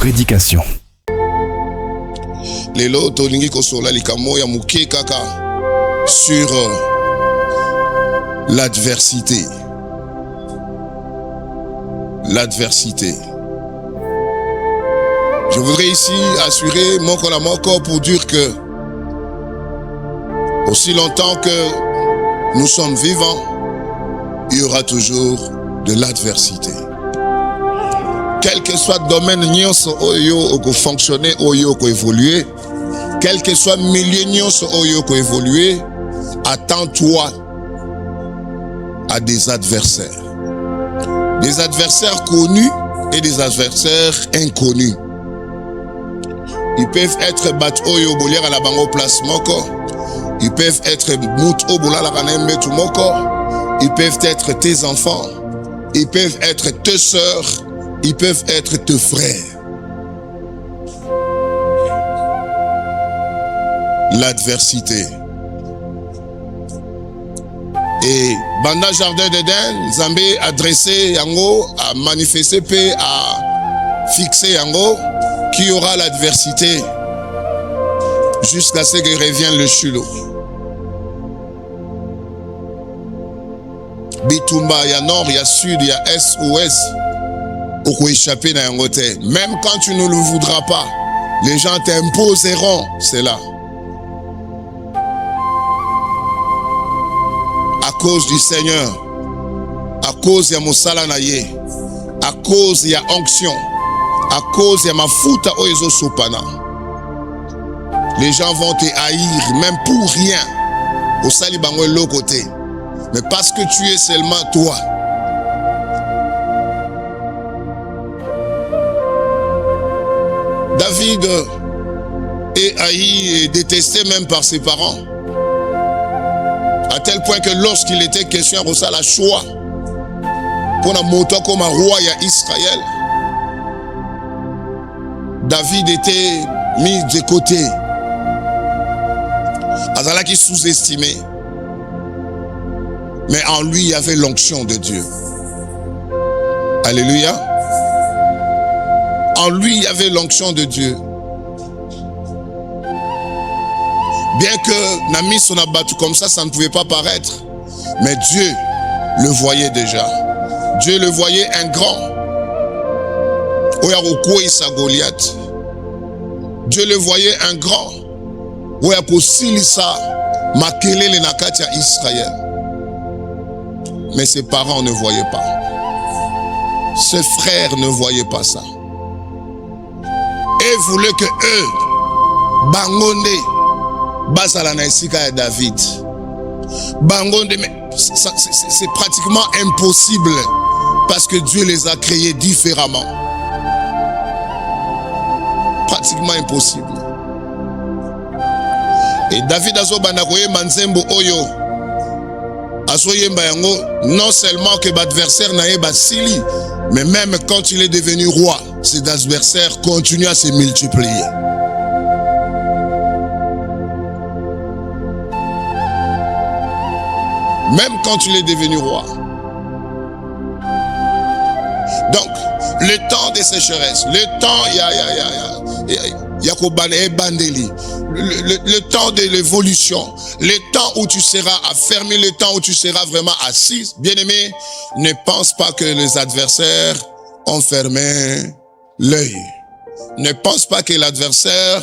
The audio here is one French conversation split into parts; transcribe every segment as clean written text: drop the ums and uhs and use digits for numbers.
prédication. Lelo tolingi kosola likamo ya muke kaka sur l'adversité. L'adversité. Je voudrais ici assurer mon corps pour dire que aussi longtemps que nous sommes vivants, il y aura toujours de l'adversité. Quel que soit le domaine nyonso oyo ko fonctionner oyo ko évoluer, quel que soit le milieu nyonso oyo ko évoluer, attends-toi à des adversaires. Des adversaires connus et des adversaires inconnus. Ils peuvent être bat oyo bolier à la bango place moko. Ils peuvent être mout obola la kanembe tu moko. Ils peuvent être tes enfants. Ils peuvent être tes sœurs. Ils peuvent être tes frères. L'adversité. Et Banda Jardin d'Eden, Zambé a dressé yango, a manifesté paix, a fixé yango, qu'il y aura l'adversité jusqu'à ce que revienne le chulo. Bitumba, il y a nord, il y a sud, il y a est, ouest. Pour échapper dans un hôtel. Même quand tu ne le voudras pas, les gens t'imposeront cela. À cause du Seigneur, à cause de Moussala Naye, à cause de la onction, à cause de ma fouta oezo sopana. Les gens vont te haïr, même pour rien. Au salibango l'autre côté. Mais parce que tu es seulement toi. David est haï et détesté même par ses parents. À tel point que lorsqu'il était question de ça la choix pour la monter comme un roi à Israël, David était mis de côté. Azala qui sous-estimé. Mais en lui, il y avait l'onction de Dieu. Alléluia. En lui, il y avait l'onction de Dieu. Bien que Nami son abattu comme ça ne pouvait pas paraître. Mais Dieu le voyait déjà. Dieu le voyait un grand. Dieu le voyait un grand. Israël. Mais ses parents ne voyaient pas. Ses frères ne voyaient pas ça. Et voulaient que eux, Bangonde, basala na esika ya David. Bangonde, mais c'est pratiquement impossible parce que Dieu les a créés différemment. Pratiquement impossible. Et David azo banakoye manzembo oyo. Asoyemba yango, non seulement que l'adversaire n'a pas sili, mais même quand il est devenu roi, ses adversaires continuent à se multiplier. Même quand il est devenu roi. Donc, le temps de sécheresse, le temps, le temps de l'évolution, le temps où tu seras affermi, le temps où tu seras vraiment assis. Bien-aimé, ne pense pas que les adversaires ont fermé l'œil. Ne pense pas que l'adversaire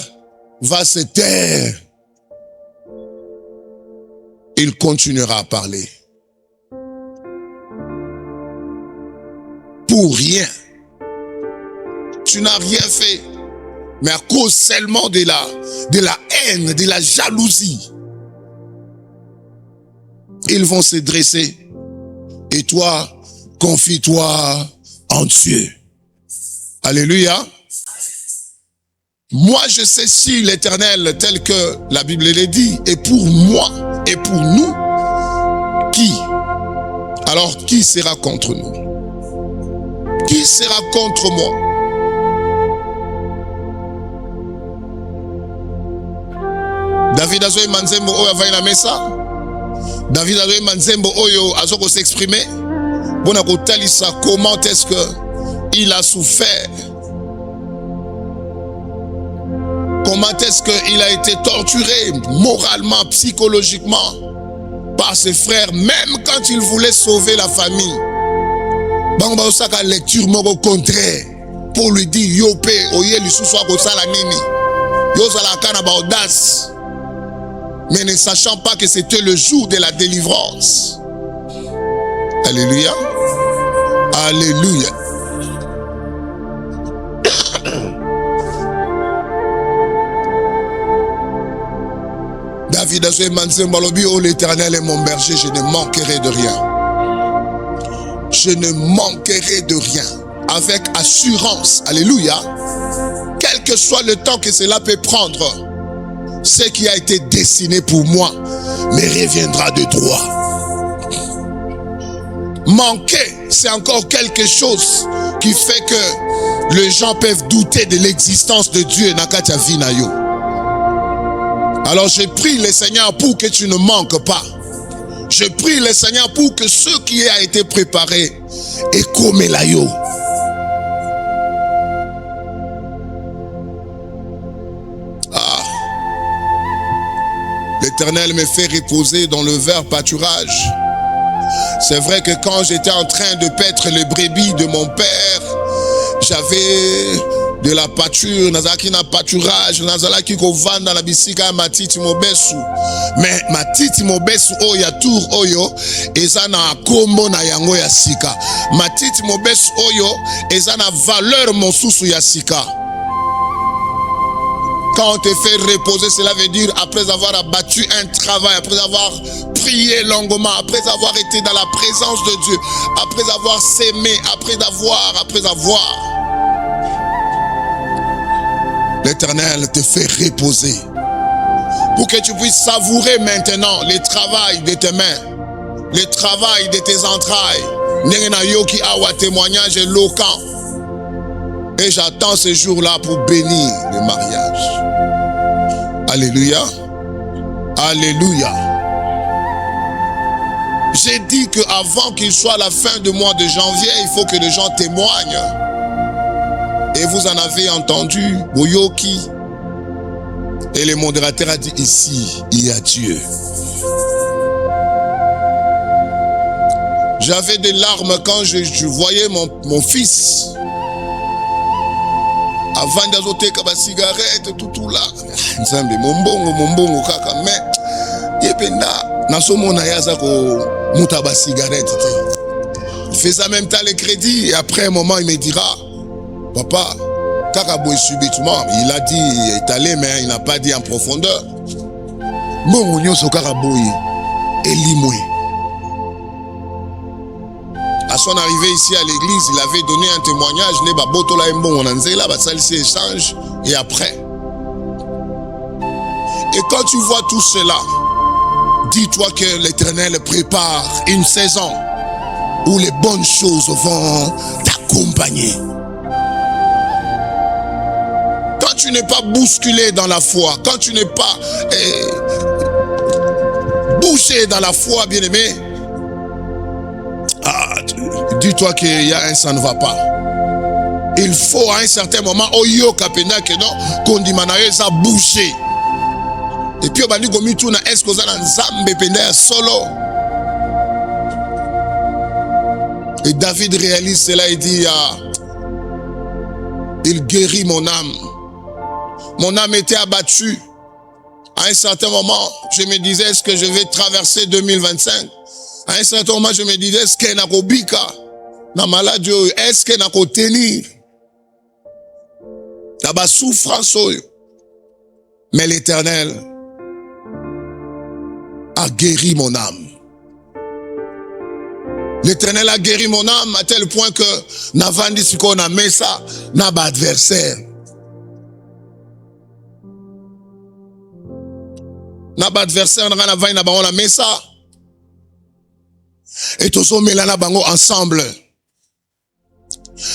va se taire. Il continuera à parler. Pour rien. Tu n'as rien fait. Mais à cause seulement de la haine, de la jalousie, ils vont se dresser. Et toi, confie-toi en Dieu. Alléluia. Moi, je sais si l'Éternel, tel que la Bible le dit, est pour moi et pour nous, qui? Alors, qui sera contre nous? Qui sera contre moi? David azoye manzembo oyo avai na mesa. David azoye manzembo oyo azoko s'exprimer. Bona kotalisa comment est-ce que il a souffert Comment est-ce qu'il a été torturé moralement, psychologiquement par ses frères, même quand il voulait sauver la famille. Banga osaka lecture moko contraire pour lui dire yope oye lisusu akosala nini. Yozala kana ba audace. Mais ne sachant pas que c'était le jour de la délivrance. Alléluia. Alléluia. David a dit, oh l'Éternel est mon berger, je ne manquerai de rien. Je ne manquerai de rien. Avec assurance, alléluia, quel que soit le temps que cela peut prendre, ce qui a été destiné pour moi me reviendra de droit. Manquer, c'est encore quelque chose qui fait que les gens peuvent douter de l'existence de Dieu. Nakatia Vinayo. Alors je prie le Seigneur pour que tu ne manques pas. Je prie le Seigneur pour que ce qui a été préparé est comme l'ayo. L'Éternel me fait reposer dans le vert pâturage. C'est vrai que quand j'étais en train de paître les brebis de mon père, j'avais de la pâture, nazaki na pâturage, nazalaki ko vanda na bisika matiti mobesu. Mais matiti mobesu oya tour oyo eza na kombo na yango ya sika. Matiti mobesu oyo eza na valeur mosusu ya sika. Quand on te fait reposer, cela veut dire après avoir abattu un travail, après avoir prié longuement, après avoir été dans la présence de Dieu, après avoir s'aimé, après avoir. L'Éternel te fait reposer pour que tu puisses savourer maintenant le travail de tes mains, le travail de tes entrailles. Nengena yoki awa témoignage éloquent. Et j'attends ce jour-là pour bénir le mariage. Alléluia. Alléluia. J'ai dit qu'avant qu'il soit la fin du mois de janvier, il faut que les gens témoignent. Et vous en avez entendu, Boyoki. Et le modérateur a dit ici, il y a Dieu. J'avais des larmes quand je voyais mon fils. Avant d'azoteka ba cigarette tout là. Nzambe mombongo kaka mais yependa nasomona yaza ko muta ba cigarette te. Il fait ça même temps les crédits et après un moment il me dira papa kaka boy subitement il a dit étalé mais il n'a pas dit en profondeur. Mbongo nyoso kaka boy elimwe. À son arrivée ici à l'église, il avait donné un témoignage, échange et après. Et quand tu vois tout cela, dis-toi que l'Éternel prépare une saison où les bonnes choses vont t'accompagner. Quand tu n'es pas bousculé dans la foi, quand tu n'es pas bouché dans la foi, bien-aimé, dis-toi qu'il y a un ça ne va pas. Il faut à un certain moment, oyo kapena que non, kondimanaye ça boucher. Et puis on va dire comme tout na est-ce que ça nzambe penda solo. Et David réalise cela et dit il guérit mon âme. Mon âme était abattue. À un certain moment, je me disais est-ce que je vais traverser 2025? À un certain moment, je me disais, est-ce qu'il y a un bika dans maladie? Est-ce qu'il y a un tenir? Il y a une souffrance. Mais l'Éternel a guéri mon âme. L'Éternel a guéri mon âme à tel point que Navandi Siko na mesa n'a pas adversaire. N'a pas adversaire, n'a pas na mesa. Et tous les mélana bango ensemble.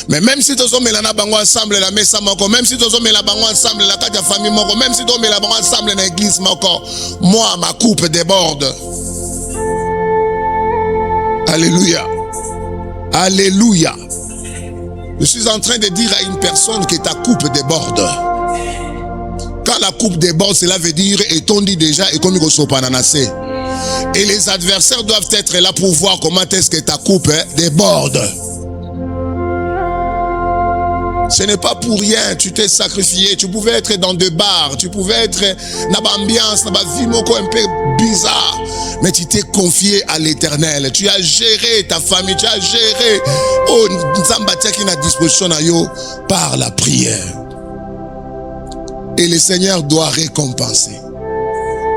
Mais même si tous les mélana bango ensemble la mesa moko, même si tous les mélana bango ensemble la carte de famille moko, même si tous les mélana bango ensemble dans l'église moko, moi ma coupe déborde. Alléluia. Alléluia. Je suis en train de dire à une personne que ta coupe déborde. Quand la coupe déborde, cela veut dire, et on dit déjà, et comme il sopananase. Et les adversaires doivent être là pour voir comment est-ce que ta coupe déborde. Ce n'est pas pour rien, tu t'es sacrifié. Tu pouvais être dans des bars, tu pouvais être dans l'ambiance, dans la vie un peu bizarre. Mais tu t'es confié à l'Éternel. Tu as géré ta famille, tu as géré Nzambatia qui est à disposition par la prière. Et le Seigneur doit récompenser.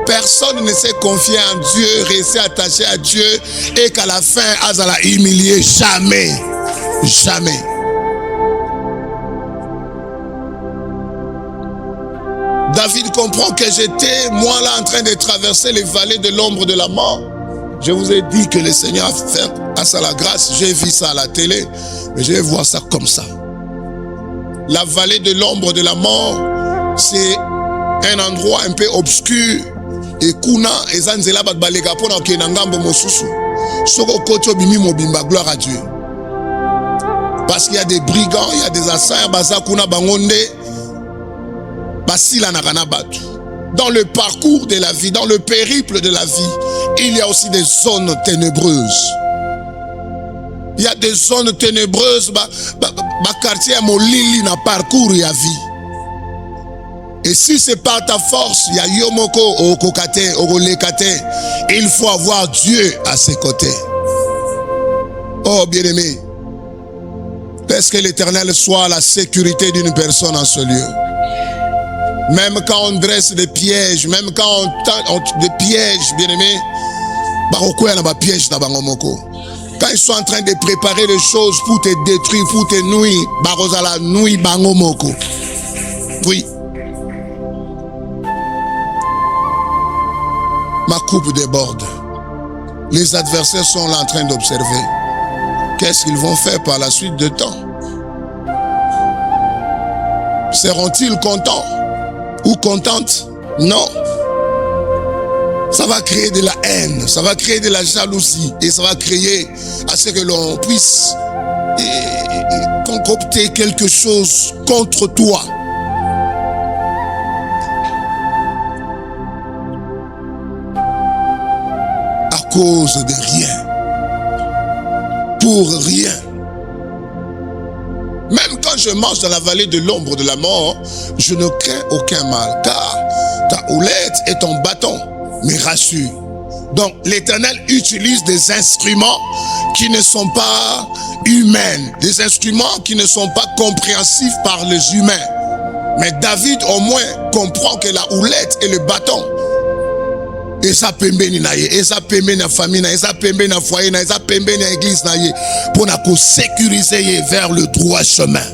Personne ne s'est confié en Dieu, rester attaché à Dieu et qu'à la fin, Azala humilié. Jamais. Jamais. David comprend que j'étais, moi là, en train de traverser les vallées de l'ombre de la mort. Je vous ai dit que le Seigneur a fait à ça la grâce. J'ai vu ça à la télé, mais je vais voir ça comme ça. La vallée de l'ombre de la mort, c'est un endroit un peu obscur. Et kuna ezanzela bat balega pona okena ngambo mosusu. Soko koto bimi mobimba, gloire à Dieu. Parce qu'il y a des brigands, il y a des assaillants, baza kuna bangonde, basila nakana batu. Dans le parcours de la vie, dans le périple de la vie, il y a aussi des zones ténébreuses. Il y a des zones ténébreuses, quartier molili na parcours ya vie. Et si c'est par ta force, il y a Yomoko, Okokate, Orolekate, il faut avoir Dieu à ses côtés. Oh bien-aimé, laisse que l'Éternel soit la sécurité d'une personne en ce lieu. Même quand on dresse des pièges, même quand on tente des pièges, bien-aimé, quand ils sont en train de préparer des choses pour te détruire, pour te nuire, barozala nuit bangomoko. Oui. Ma coupe déborde. Les adversaires sont là en train d'observer. Qu'est-ce qu'ils vont faire par la suite de temps? Seront-ils contents ou contentes? Non. Ça va créer de la haine, ça va créer de la jalousie et ça va créer à ce que l'on puisse concocter quelque chose contre toi. À cause de rien. Pour rien. Même quand je marche dans la vallée de l'ombre de la mort, je ne crains aucun mal, car ta houlette et ton bâton me rassurent. Donc l'Éternel utilise des instruments qui ne sont pas humains, des instruments qui ne sont pas compréhensifs par les humains. Mais David au moins comprend que la houlette et le bâton, et ça pembeni na ye, et ça pembeni na famille, et ça pembeni na foyer, et ça pembeni na église na ye, pour na ko sécuriser vers le droit chemin.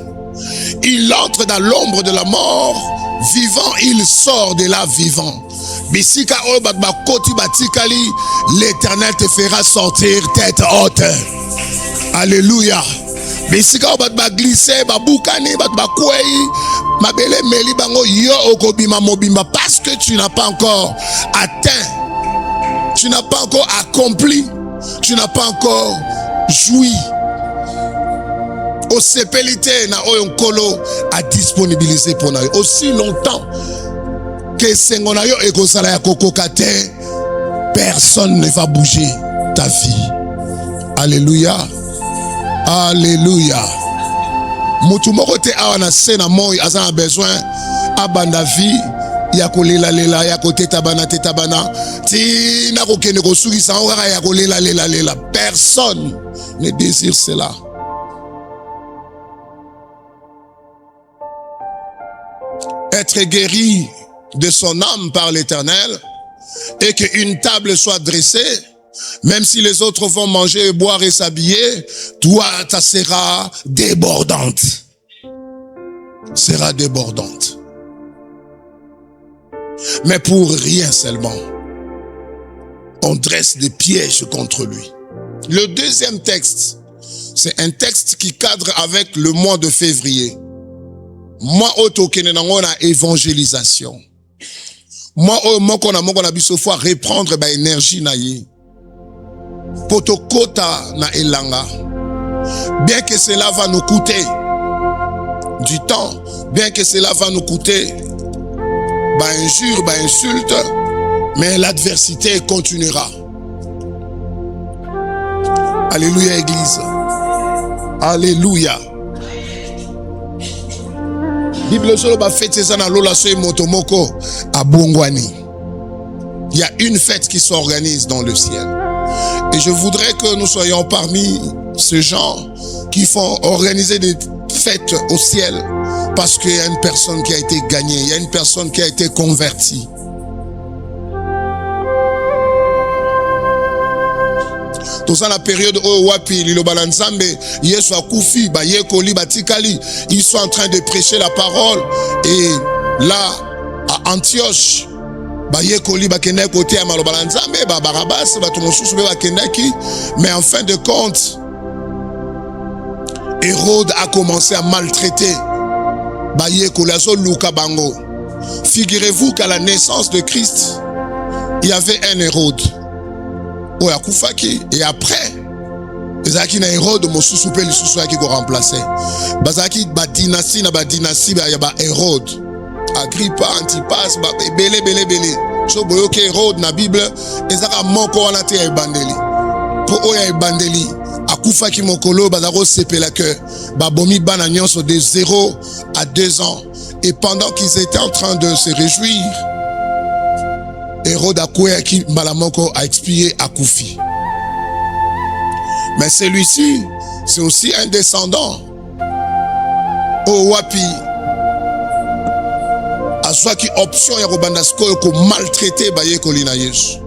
Il entre dans l'ombre de la mort, vivant, il sort de là vivant. Bisika o batba koti batikali, l'Éternel te fera sortir tête haute. Alléluia. Bisika o batba glisser, babukani, batba kwei, mabele meli bango yo okobima mobimba, parce que tu n'as pas encore atteint. Tu n'as pas encore accompli, tu n'as pas encore joui. Au sépélité na oyonkolo a disponibilisé pour nous. Aussi longtemps que sengonayo ekosala ya kokokate, personne ne va bouger ta vie. Alléluia. Alléluia. Mutu moko te awa na se na moi azana besoin abanda vie. Yako lela lela, yako tetabana tetabana, ti na kokene kosuki sa ora yako lela lela lela. Personne ne désire cela. Être guéri de son âme par l'Éternel et qu'une table soit dressée, même si les autres vont manger, boire et s'habiller, toi, ta sera débordante. Sera débordante. Mais pour rien seulement, on dresse des pièges contre lui. Le deuxième texte, c'est un texte qui cadre avec le mois de février. Moi, auto kenenangona évangélisation. Moi, moko na biso fois reprendre ba énergie na ye. Potokota na elanga. Bien que cela va nous coûter du temps, bien que cela va nous coûter injure, insulte, mais l'adversité continuera. Alléluia, Église. Alléluia. Bible solo ba fête ça na lola so motomoko à Bongwani. Il y a une fête qui s'organise dans le ciel. Et je voudrais que nous soyons parmi ces gens qui font organiser des fêtes au ciel parce qu'il y a une personne qui a été gagnée, il y a une personne qui a été convertie. Tout ça la période où wapi liloba nzambe Yesu akufi ba yekoli batikali, ils sont en train de prêcher la parole et là à Antioche ba yekoli ba kende côté ya maloba nzambe ba Barabas ba tomosusu ba kendaki, mais en fin de compte Hérode a commencé à maltraiter ba yekoli azo luka bango. Figurez-vous qu'à la naissance de Christ il y avait un Hérode et après ezaki na Hérode mosusu pe lisusu aki ko remplacer bazaki ba dynastie na ba dynastie ba ya ba Hérode Agrippa Antipas ba belé so boyoke Hérode na Bible ezaka moko wana te ya bandeli po oya bandeli akufaki mokolo bazako sepela que ba bomi bana nyonso de 0 à 2 ans et pendant qu'ils étaient en train de se réjouir, Hérode Akoué Malamoko a expié à Koufi. Mais celui-ci, c'est aussi un descendant. Oh Wapi. A soit qui option Yarobandasko ko maltraité Baye Kolina Yesu.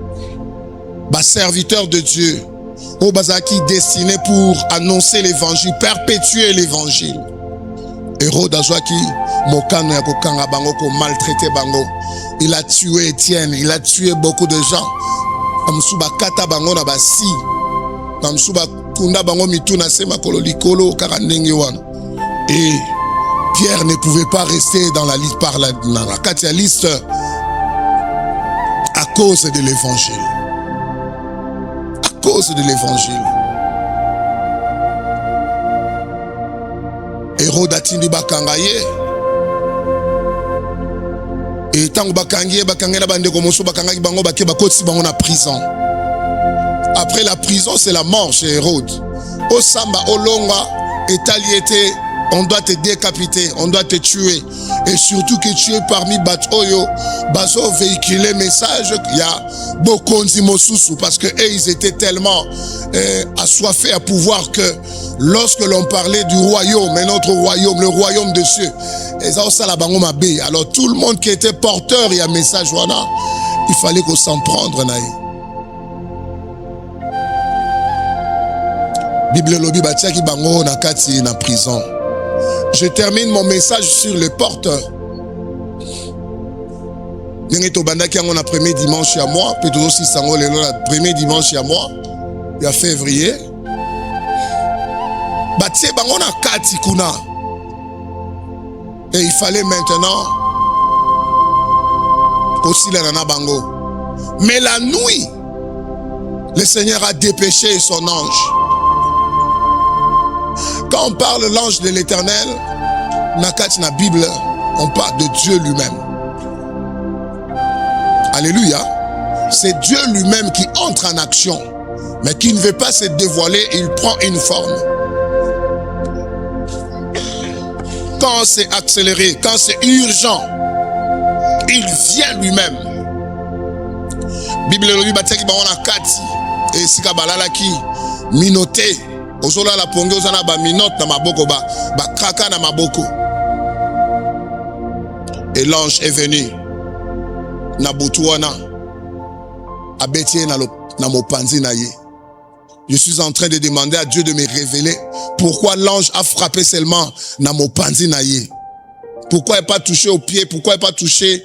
Ba serviteur de Dieu. Oh Bazaki destiné pour annoncer l'évangile, perpétuer l'évangile. Hérode Azwaki Mokano Yakokanga Bango ko maltraité Bango. Il a tué Étienne, il a tué beaucoup de gens. Amsuba kata bango na basi. Amsuba tunda bango mituna sema kololikolo karanenge wana. Et Pierre ne pouvait pas rester dans la liste par la liste à cause de l'évangile. À cause de l'évangile. Hérode atindi bakangaye. Et tant que prison. Après la prison, c'est la mort chez Hérode. Au Samba, au Longa, Etaliété, on doit te décapiter, on doit te tuer. Et surtout que tu es parmi Batoyo, Bazo véhiculer message, il y a beaucoup de Mosusu, parce que eux, ils étaient tellement assoiffés à pouvoir que lorsque l'on parlait du royaume, et notre royaume, le royaume de Dieu, alors tout le monde qui était porteur, il y a un message, il fallait qu'on s'en prendre. Bible lobi batiaki bango na kati na prison. Je termine mon message sur le porteur. Ndenge tobandaki yango na premier dimanche ya mois, pe tozo sango lelo na premier dimanche ya mois ya février. Batie bango na kati kuna. Et il fallait maintenant aussi la nana bango. Mais la nuit, le Seigneur a dépêché son ange. Quand on parle de l'ange de l'Éternel, dans la Bible, on parle de Dieu lui-même. Alléluia. C'est Dieu lui-même qui entre en action, mais qui ne veut pas se dévoiler, il prend une forme. Quand c'est accéléré, quand c'est urgent, il vient lui-même. Bible lui bataki bango na kati et sika balala ki minoté ozola la ponge ozana ba minote na maboko ba kraka na maboko. Et l'ange est venu na butuana abetie na mopanzi na ye. Je suis en train de demander à Dieu de me révéler pourquoi l'ange a frappé seulement na mopanzi na ye. Pourquoi il n'est pas touché au pied, pourquoi il n'est pas touché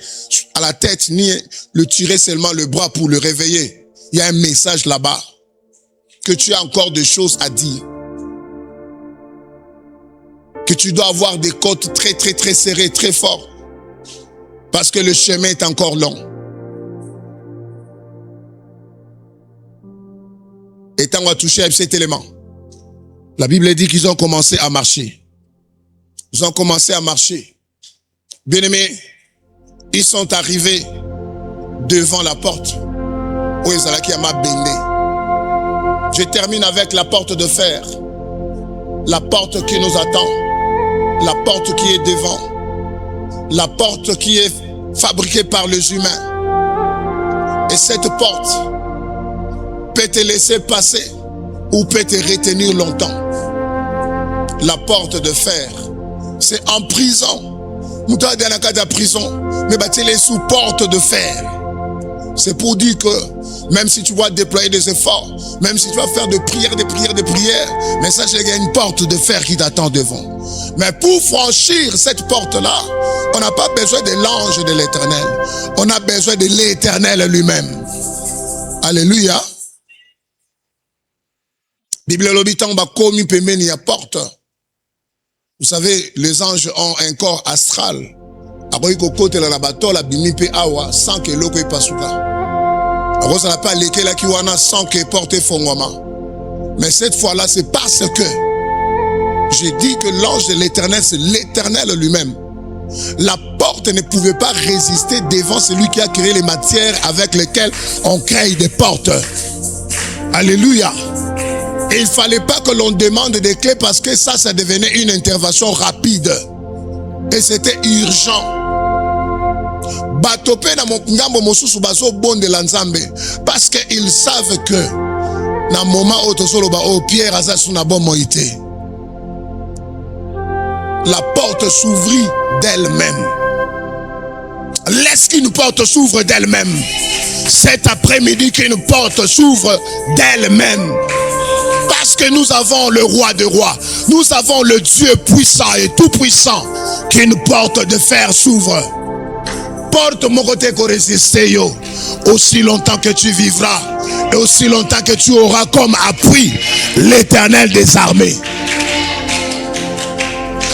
à la tête, ni le tirer seulement le bras pour le réveiller. Il y a un message là-bas, que tu as encore des choses à dire. Que tu dois avoir des côtes très très très serrées, très fortes. Parce que le chemin est encore long. Et tant qu'on a touché à cet élément, la Bible dit qu'ils ont commencé à marcher. Ils ont commencé à marcher. Bien-aimé, Ils sont arrivés devant la porte. Je termine avec la porte de fer. La porte qui nous attend. La porte qui est devant. La porte qui est fabriquée par les humains. Et cette porte peut te laisser passer ou peut te retenir longtemps. La porte de fer, c'est en prison. Nous sommes dans le cas de la prison, mais tu es sous porte de fer. C'est pour dire que même si tu vas déployer des efforts, même si tu vas faire des prières, mais sache qu'il y a une porte de fer qui t'attend devant. Mais pour franchir cette porte-là, on n'a pas besoin de l'ange de l'Éternel. On a besoin de l'Éternel lui-même. Alléluia. Bible l'habitant va commis pemeni à porte. Vous savez, les anges ont un corps astral. Après côté la bateau la bimi pe awa sans que l'eau pas souka. Alors ça n'a pas léqué la kiwana sans que porte fongwama. Mais cette fois-là, c'est parce que j'ai dit que l'ange de l'Éternel, c'est l'Éternel lui-même. La porte ne pouvait pas résister devant celui qui a créé les matières avec lesquelles on crée des portes. Alléluia. Et il ne fallait pas que l'on demande des clés parce que ça devenait une intervention rapide. Et c'était urgent. Batope na mongambo mosusu baso bonde la nzambe parce qu'ils savent que na moment otosoloba o Pierre azasu na bon moïté. La porte s'ouvrit d'elle-même. Laisse qu'une porte s'ouvre d'elle-même. Cet après-midi qu'une porte s'ouvre d'elle-même. Parce que nous avons le roi de rois. Nous avons le Dieu puissant et tout puissant. Qu'une porte de fer s'ouvre. Porte mon côté qu'on résiste yo. Aussi longtemps que tu vivras. Et aussi longtemps que tu auras comme appui l'Éternel des armées.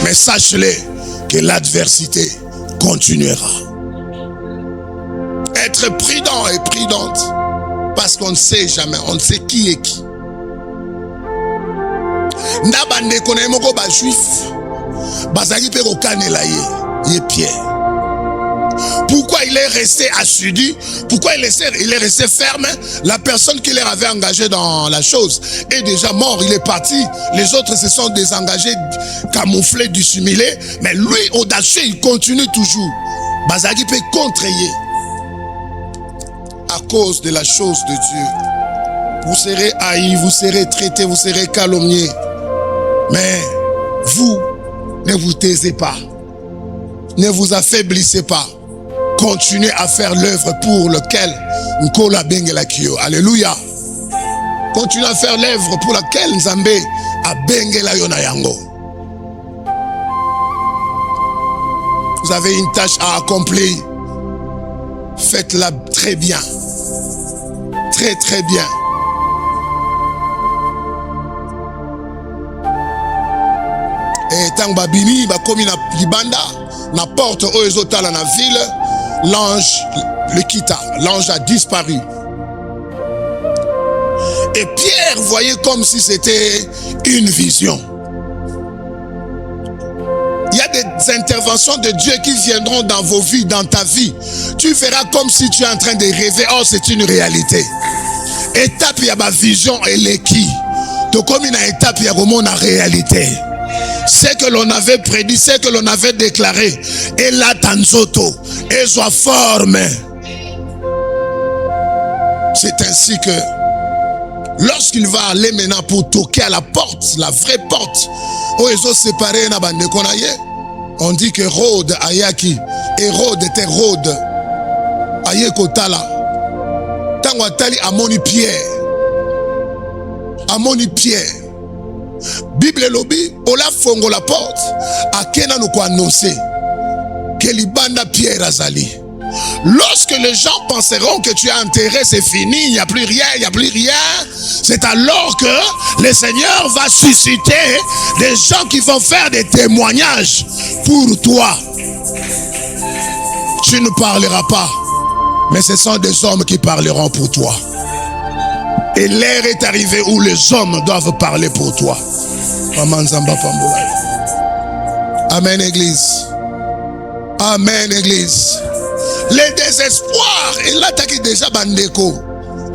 Mais sache-le que l'adversité continuera. Être prudent et prudente. Parce qu'on ne sait jamais. On ne sait qui est qui. Nabande koné moko ba juif bazaki pe kokanela ye Pierre. Pourquoi il est resté assidu? Pourquoi il est resté ferme? La personne qui leur avait engagé dans la chose est déjà mort, il est parti. Les autres se sont désengagés, camouflés, dissimulés. Mais lui, audacieux, il continue toujours. Bazaki peut contrer à cause de la chose de Dieu. Vous serez haïs, vous serez traités, vous serez calomniés. Mais vous, ne vous taisez pas. Ne vous affaiblissez pas. Continuez à faire l'œuvre pour laquelle Nkola Bengela Kyo. Alléluia. Continuez à faire l'œuvre pour laquelle Nzambe a Bengela Yonayango. Vous avez une tâche à accomplir. Faites-la très bien. Très très bien. Et tant babini bakomi na libanda na porte oezotala na ville, l'ange le quitta, l'ange a disparu. Et Pierre voyait comme si c'était une vision. Il y a des interventions de Dieu qui viendront dans vos vies, dans ta vie. Tu verras comme si tu es en train de rêver. Oh, c'est une réalité. Étape, il y a ma vision et l'équipe. Donc, comme une étape, il y a vraiment une réalité. Ce que l'on avait prédit, ce que l'on avait déclaré. Et là, tanzoto, et soit forme. C'est ainsi que, lorsqu'il va aller maintenant pour toquer à la porte, la vraie porte, où ils ont séparé, on dit que Rhodes Ayaki, et Rhodes était Rhodes, Ayekotala, Tangwatali Amoni Pierre, Amoni Pierre. Bible lobby, Ola fongo la porte, Akena nous quoi annoncer que Libanda Pierre Azali. Lorsque les gens penseront que tu as enterré, c'est fini, il n'y a plus rien, il n'y a plus rien, c'est alors que le Seigneur va susciter des gens qui vont faire des témoignages pour toi. Tu ne parleras pas, mais ce sont des hommes qui parleront pour toi. Et l'heure est arrivée où les hommes doivent parler pour toi. Amen, Église. Amen, Église. Le désespoir, et là, t'as déjà bandeko.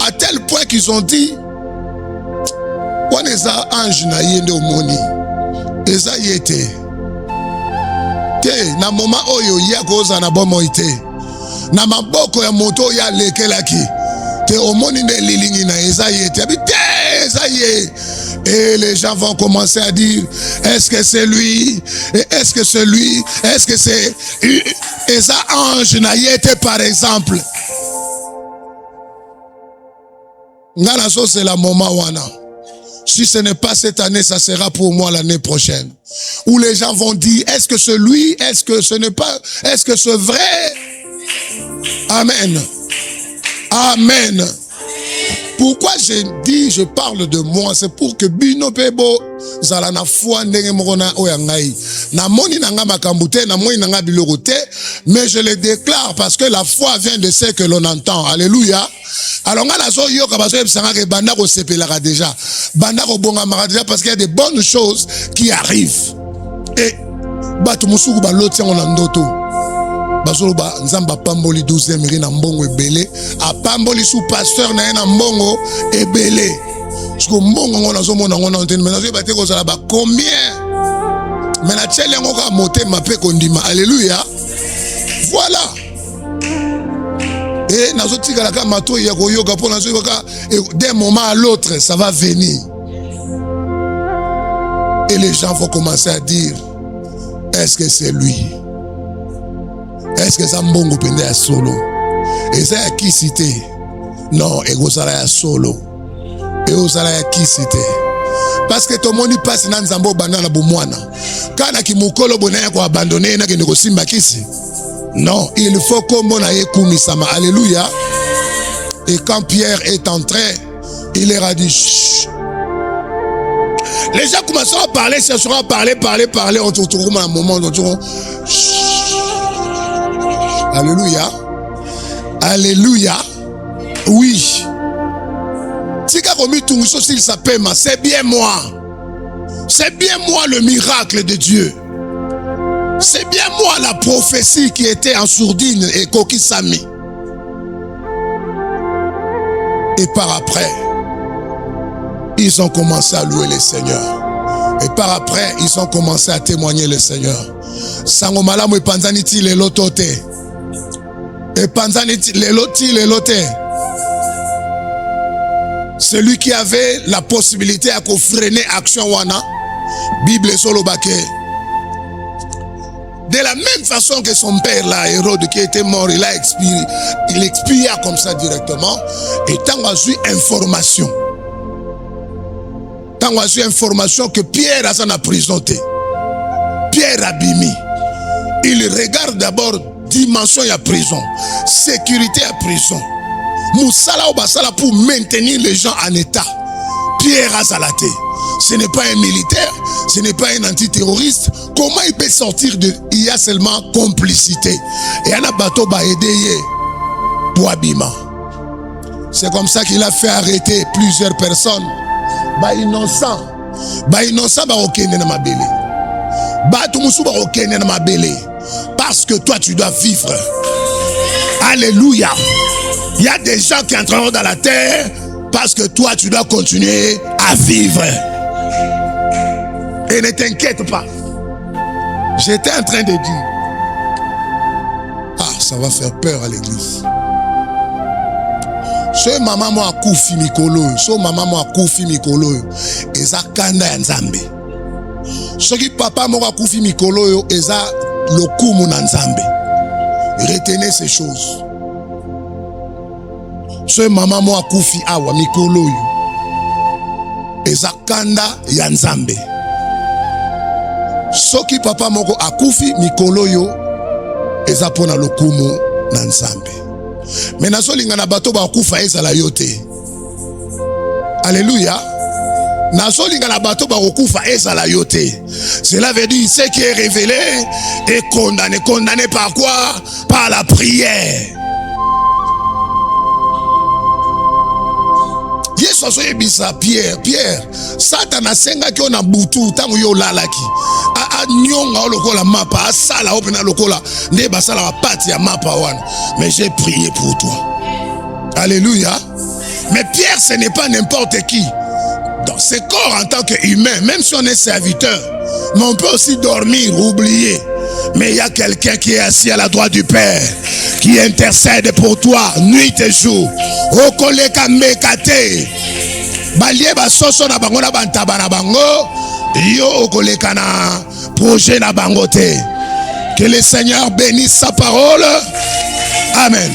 À tel point qu'ils ont dit, on est un ange na yende omoni. Eza yete. Te, na moment oyo ya goza na bomo ite. Na maboko ya moto ya lekelaki. Te omoni ne lilingi na eza yete. Te, eza ye. Et les gens vont commencer à dire, est-ce que c'est lui? Est-ce que c'est lui? Est-ce que c'est Eza ange na yete par exemple? Ngana so c'est la moment wana. Si ce n'est pas cette année, ça sera pour moi l'année prochaine. Où les gens vont dire, est-ce que c'est lui? Est-ce que ce n'est pas? Est-ce que c'est vrai? Amen. Amen. Pourquoi je dis, je parle de moi, c'est pour que Bino Pebo zala na foi ndenge mona oyangai. Na moni nanga makambute, na moni nanga bilorote, mais je le déclare parce que la foi vient de ce que l'on entend. Alléluia. Alors on a zo yo kabaso ebsanga ke banda ko sepelaka déjà. Banda ko bonga déjà parce qu'il y a des bonnes choses qui arrivent. Et batu musuku ba loti on ndoto. Bazoloba nzamba pamboli 12e miri na mbongo ebele a pamboli sous pasteur na na mbongo ebele siko mbongo ngona zo mona ngona ntene mais nazo bate ko zala ba combien mais na tshele ngo ka motema pe kondima. Alléluia. Voilà. Et nazo tikala ka mato ya ko yoga pour nazo ka d'un moment à l'autre ça va venir. Et les gens vont commencer à dire, est-ce que c'est lui? Est-ce que ça mbongo pende ya solo? Et ça ya qui cité? Non, et go sala ya solo. Et go sala ya qui cité? Parce que tout le monde passe dans nzambo banana bomwana. Kana ki mukolo bonaya ko abandonner na ke ko simba kisi. Non, il faut qu'on ait kumisama. Alléluia. Et quand Pierre est entré, il leur a dit chut. Les gens commenceront à parler, chercheront à parler, on se retrouvera un moment, on se retrouvera. Alléluia. Alléluia. Oui. C'est bien moi. C'est bien moi le miracle de Dieu. C'est bien moi la prophétie qui était en sourdine et kokisami. Et par après, ils ont commencé à louer le Seigneur. Et par après, ils ont commencé à témoigner le Seigneur. Sangomala mo panzaniti le lotote. Et panzaniti le lote. Celui qui avait la possibilité à freiner action wana, Bible solo baké. De la même façon que son père là, Hérode qui était mort, il a expiré, il expia comme ça directement. Et tant qu'on a eu information. Tant qu'on a eu information que Pierre a s'en a présenté. Pierre Abimi. Il regarde d'abord dimension à prison, sécurité à prison. Moussala ou basala pour maintenir les gens en état. Pierre Azalate. Ce n'est pas un militaire, ce n'est pas un antiterroriste. Comment il peut sortir de... Il y a seulement complicité. Et un bateau va aider pour Abima. C'est comme ça qu'il a fait arrêter plusieurs personnes. Bah innocent. Bah innocent bah okene na mabele. Bah tout musu bah okene na mabele. Parce que toi tu dois vivre. Alléluia. Il y a des gens qui entreront dans la terre parce que toi tu dois continuer à vivre. Et ne t'inquiète pas. J'étais en train de dire, ah, ça va faire peur à l'église. Ce maman mo akufi mikolo, so maman mo akufi mikolo, eza kanda ya Nzambe. Ce qui papa mo akufi mikolo, eza lokumu na Nzambe. Retenez ces choses. Ce maman mo akufi awa mikolo, eza kanda ya Nzambe. Soki papa moko akufi mikolo yo eza pona lokumu na Nzambe. Mais nazo linga na bato ba akufa ezala yote. Alléluia. Nazo linga na bato ba akufa ezala yote. Cela veut dire ce qui est révélé est condamné. Condamné par quoi? Par la prière. Yesu yebisa Pierre, Satan asenga ki ona butu tangu yo lalaki. nyonga lokola mapa asala opena lokola nde basala ba pati ya mapa wana. Mais j'ai prié pour toi. Alléluia. Mais Pierre, ce n'est pas n'importe qui. Dans ce corps en tant qu'humain, même si on est serviteur, mais on peut aussi dormir, oublier. Mais il y a quelqu'un qui est assis à la droite du Père, qui intercède pour toi nuit et jour. Okoleka mekate. Balie basoso na bango na bantaba na bango. Yo okoleka na projet na bango te. Que le Seigneur bénisse sa parole. Amen.